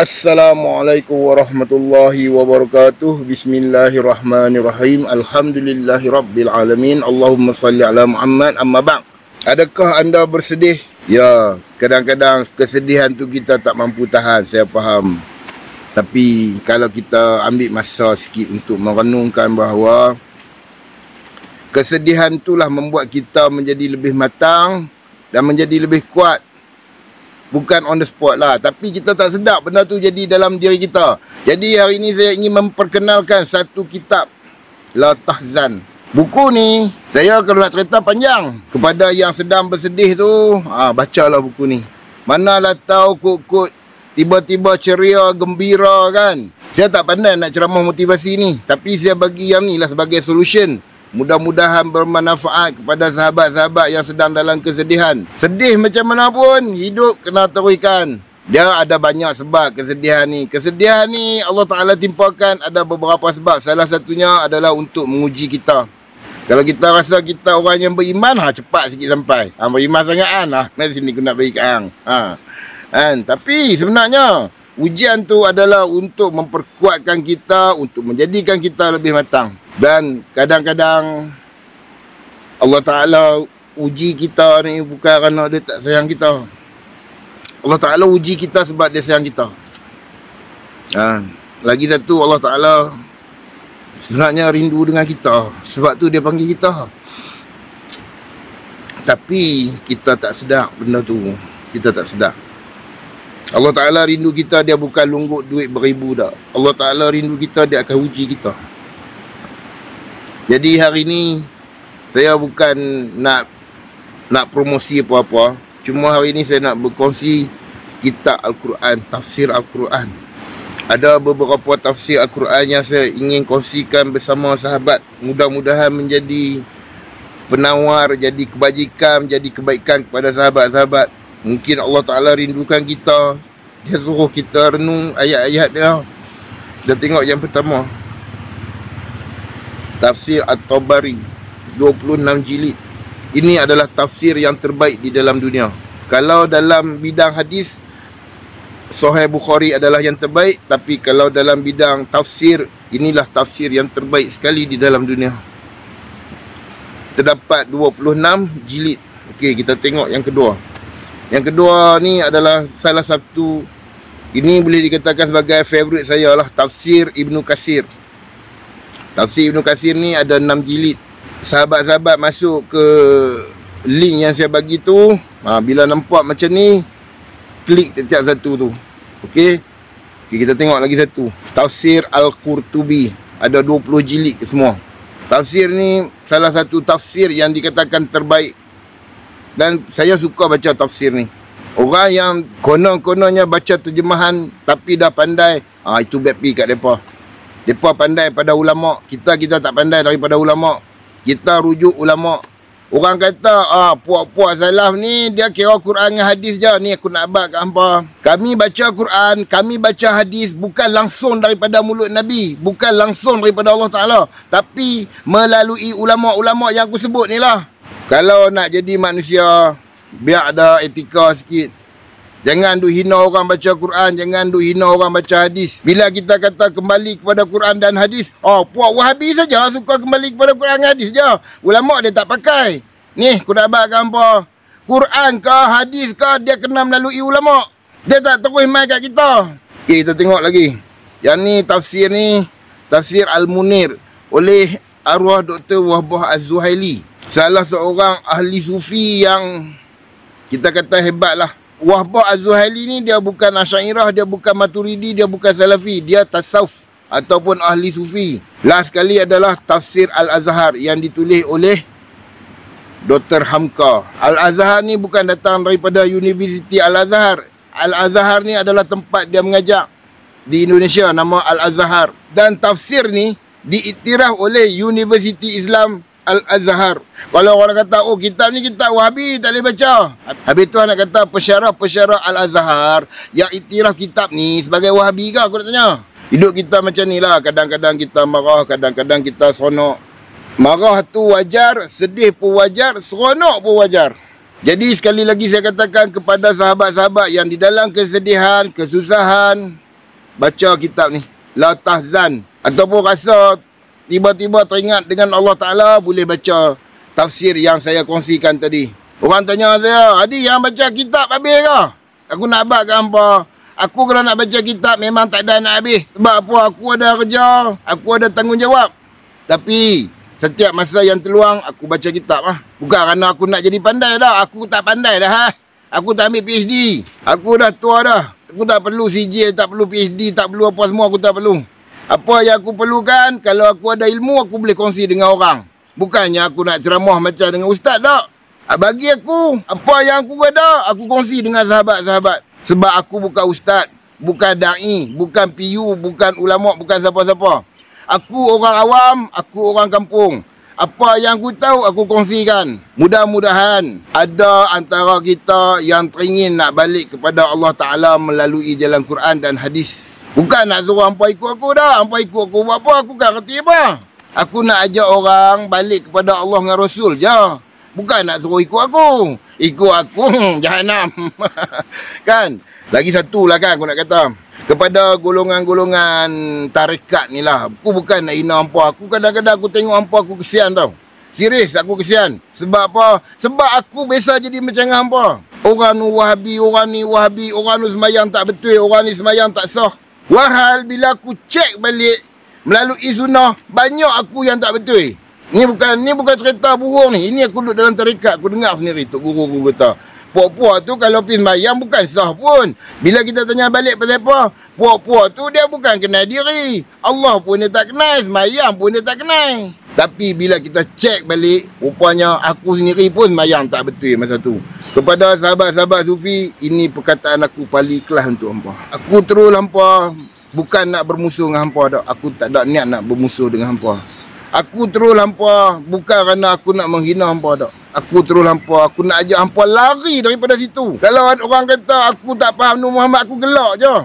Assalamualaikum warahmatullahi wabarakatuh. Bismillahirrahmanirrahim. Alhamdulillahirabbilalamin. Allahumma salli ala Muhammad. Amma ba'd. Adakah anda bersedih? Ya, kadang-kadang kesedihan tu kita tak mampu tahan, saya faham. Tapi kalau kita ambil masa sikit untuk merenungkan bahawa kesedihan itulah membuat kita menjadi lebih matang dan menjadi lebih kuat. Bukan on the spot lah, tapi kita tak sedar benda tu jadi dalam diri kita. Jadi hari ini saya ingin memperkenalkan satu kitab, La Tahzan. Buku ni, saya kalau nak cerita panjang. Kepada yang sedang bersedih tu, bacalah buku ni. Manalah tahu kut-kut tiba-tiba ceria, gembira kan. Saya tak pandai nak ceramah motivasi ni, tapi saya bagi yang ni lah sebagai solution. Mudah-mudahan bermanfaat kepada sahabat-sahabat yang sedang dalam kesedihan. Sedih macam mana pun, hidup kena teruskan. Dia ada banyak sebab kesedihan ni. Kesedihan ni Allah Ta'ala timpakan ada beberapa sebab. Salah satunya adalah untuk menguji kita. Kalau kita rasa kita orang yang beriman, cepat sikit sampai. Beriman sangat kan? Mari sini aku nak bagi kat hang. Tapi sebenarnya ujian tu adalah untuk memperkuatkan kita, untuk menjadikan kita lebih matang. Dan kadang-kadang Allah Ta'ala uji kita ni bukan kerana dia tak sayang kita. Allah Ta'ala uji kita sebab dia sayang kita. Lagi satu, Allah Ta'ala sebenarnya rindu dengan kita. Sebab tu dia panggil kita. Tapi kita tak sedar benda tu. Kita tak sedar. Allah Ta'ala rindu kita, dia bukan lungguk duit beribu dah. Allah Ta'ala rindu kita, dia akan uji kita. Jadi hari ni saya bukan nak promosi apa-apa. Cuma hari ni saya nak berkongsi kitab Al-Quran, tafsir Al-Quran. Ada beberapa tafsir Al-Quran yang saya ingin kongsikan bersama sahabat. Mudah-mudahan menjadi penawar, jadi kebajikan, jadi kebaikan kepada sahabat-sahabat. Mungkin Allah Ta'ala rindukan kita. Dia suruh kita renung ayat-ayat dia. Kita tengok yang pertama, Tafsir At-Tabari, 26 jilid. Ini adalah tafsir yang terbaik di dalam dunia. Kalau dalam bidang hadis, Sahih Bukhari adalah yang terbaik. Tapi kalau dalam bidang tafsir, inilah tafsir yang terbaik sekali di dalam dunia. Terdapat 26 jilid. Okey, kita tengok yang kedua. Yang kedua ni adalah salah satu, ini boleh dikatakan sebagai favourite saya lah, Tafsir Ibnu Katsir. Tafsir Ibnu Katsir ni ada 6 jilid. Sahabat-sahabat masuk ke link yang saya bagi tu, bila nampak macam ni, klik setiap satu tu. Okey, kita tengok lagi satu, Tafsir Al-Qurtubi. Ada 20 jilid ke semua. Tafsir ni salah satu tafsir yang dikatakan terbaik. Dan saya suka baca tafsir ni. Orang yang konon-kononnya baca terjemahan tapi dah pandai, itu bad pi kat mereka. Mereka pandai pada ulama'. Kita tak pandai daripada ulama'. Kita rujuk ulama'. Orang kata, puak-puak salaf ni dia kira Quran dengan hadis je. Ni aku nak abad kat hampa. Kami baca Quran, kami baca hadis bukan langsung daripada mulut Nabi, bukan langsung daripada Allah Ta'ala, tapi melalui ulama'-ulama' yang aku sebut ni lah. Kalau nak jadi manusia, biar ada etika sikit. Jangan duk hina orang baca Quran, jangan duk hina orang baca hadis. Bila kita kata kembali kepada Quran dan hadis, puak Wahabi saja suka kembali kepada Quran dan hadis je. Ulama' dia tak pakai. Ni, aku nak abad kat hampa. Quran ke hadis ke, dia kena melalui ulama'. Dia tak terus main kat kita. Okay, kita tengok lagi. Yang ni, Tafsir Al-Munir oleh arwah Dr. Wahbah Az-Zuhaili. Salah seorang ahli sufi yang kita kata hebat lah. Wahbah Az-Zuhaili ni dia bukan Asy'ariyah, dia bukan Maturidi, dia bukan Salafi. Dia tasawuf ataupun ahli sufi. Last sekali adalah Tafsir Al-Azhar yang ditulis oleh Dr. Hamka. Al-Azhar ni bukan datang daripada Universiti Al-Azhar. Al-Azhar ni adalah tempat dia mengajar di Indonesia, nama Al-Azhar. Dan tafsir ni diiktiraf oleh Universiti Islam Al-Azhar. Kalau orang kata, kitab ni kitab Wahabi, tak boleh baca. Habis tu nak kata pensyarah Al-Azhar yang iktiraf kitab ni sebagai Wahabi ke? Aku nak tanya. Hidup kita macam ni lah. Kadang-kadang kita marah, kadang-kadang kita seronok. Marah tu wajar, sedih pun wajar, seronok pun wajar. Jadi sekali lagi saya katakan kepada sahabat-sahabat yang di dalam kesedihan, kesusahan, baca kitab ni, La Tahzan, ataupun rasa tiba-tiba teringat dengan Allah Ta'ala, boleh baca tafsir yang saya kongsikan tadi. Orang tanya saya, Hadi yang baca kitab habis ke? Aku nak abad ke hampa? Aku kalau nak baca kitab memang tak ada nak habis. Sebab apa? Aku ada kerja, aku ada tanggungjawab. Tapi setiap masa yang terluang, aku baca kitab lah. Bukan kerana aku nak jadi pandai dah. Aku tak pandai dah. Ha? Aku tak ambil PhD. Aku dah tua dah. Aku tak perlu CJ, tak perlu PhD, tak perlu apa semua, aku tak perlu. Apa yang aku perlukan, kalau aku ada ilmu, aku boleh kongsi dengan orang. Bukannya aku nak ceramah macam dengan ustaz tak. Bagi aku, apa yang aku ada, aku kongsi dengan sahabat-sahabat. Sebab aku bukan ustaz, bukan da'i, bukan PU, bukan ulama', bukan siapa-siapa. Aku orang awam, aku orang kampung. Apa yang aku tahu, aku kongsikan. Mudah-mudahan ada antara kita yang teringin nak balik kepada Allah Ta'ala melalui jalan Quran dan hadis. Bukan nak suruh hampa ikut aku dah. Hampa ikut aku buat apa, aku kan kerti apa. Aku nak ajak orang balik kepada Allah dengan Rasul je. Bukan nak suruh ikut aku. Ikut aku, jahanam. Kan? Lagi satu lah kan aku nak kata. Kepada golongan-golongan tarekat ni lah. Aku bukan nak hina hampa. Aku kadang-kadang aku tengok hampa, aku kesian tau. Serius aku kesian. Sebab apa? Sebab aku biasa jadi macam hampa. Orang ni Wahabi, orang ni Wahabi, orang ni semayang tak betul, orang ni semayang tak sah. Wahal bila aku cek balik melalui sunnah, banyak aku yang tak betul. Ni bukan cerita burung ni. Ini aku duduk dalam tarekat, aku dengar sendiri tok guru aku kata. Puak-puak tu kalau pergi sembahyang bukan sah pun. Bila kita tanya balik pasal apa, puak-puak tu dia bukan kenal diri. Allah pun dia tak kenal, sembahyang pun dia tak kenal. Tapi bila kita cek balik, rupanya aku sendiri pun sembahyang tak betul masa tu. Kepada sahabat-sahabat sufi, ini perkataan aku paling ikhlas untuk hampa. Aku terus hampa, bukan nak bermusuh dengan hampa dak. Aku tak ada niat nak bermusuh dengan hampa. Aku terus hampa, bukan kerana aku nak menghina hampa dak. Aku terus hampa, aku nak ajak hampa lari daripada situ. Kalau ada orang kata aku tak faham Nur Muhammad, aku gelak je.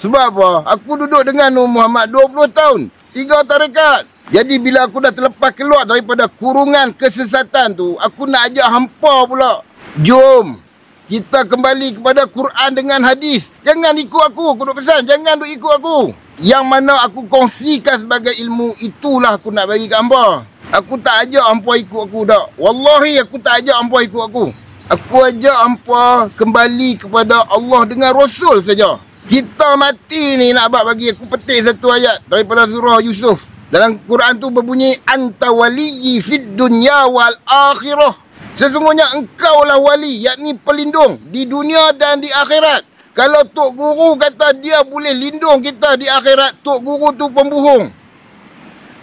Sebab apa? Aku duduk dengan Nur Muhammad 20 tahun, 3 tarekat. Jadi bila aku dah terlepas keluar daripada kurungan kesesatan tu, aku nak ajak hampa pula. Jom kita kembali kepada Quran dengan hadis. Jangan ikut aku duk pesan. Jangan duk ikut aku. Yang mana aku kongsikan sebagai ilmu, itulah aku nak bagi kat hampa. Aku tak ajak hampa ikut aku dak. Wallahi aku tak ajak hampa ikut aku. Aku ajak hampa kembali kepada Allah dengan Rasul saja. Kita mati ni nak bagi aku petik satu ayat daripada surah Yusuf. Dalam Quran tu berbunyi, Anta waliyyi fid dunya wal akhirah. Sesungguhnya engkau lah wali, yakni pelindung di dunia dan di akhirat. Kalau Tok Guru kata dia boleh lindung kita di akhirat, Tok Guru tu pembohong.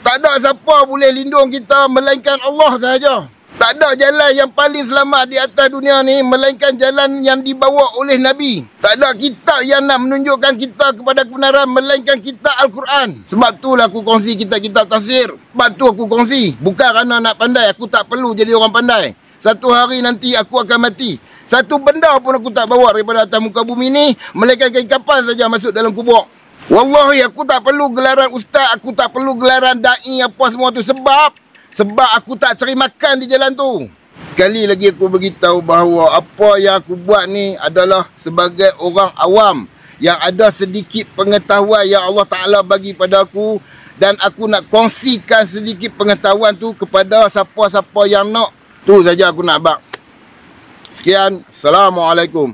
Tak ada siapa boleh lindung kita melainkan Allah sahaja. Tak ada jalan yang paling selamat di atas dunia ni melainkan jalan yang dibawa oleh Nabi. Tak ada kitab yang nak menunjukkan kita kepada kebenaran melainkan kitab Al-Quran. Sebab tu lah aku kongsi kitab-kitab tafsir. Sebab tu aku kongsi. Bukan kerana nak pandai, aku tak perlu jadi orang pandai. Satu hari nanti aku akan mati. Satu benda pun aku tak bawa daripada atas muka bumi ni, melainkan kain kapan saja masuk dalam kubur. Wallahi aku tak perlu gelaran ustaz, aku tak perlu gelaran da'i apa semua tu. Sebab aku tak cari makan di jalan tu. Sekali lagi aku beritahu bahawa apa yang aku buat ni adalah sebagai orang awam yang ada sedikit pengetahuan yang Allah Ta'ala bagi pada aku. Dan aku nak kongsikan sedikit pengetahuan tu kepada siapa-siapa yang nak. Tu saja aku nak bak. Sekian. Assalamualaikum.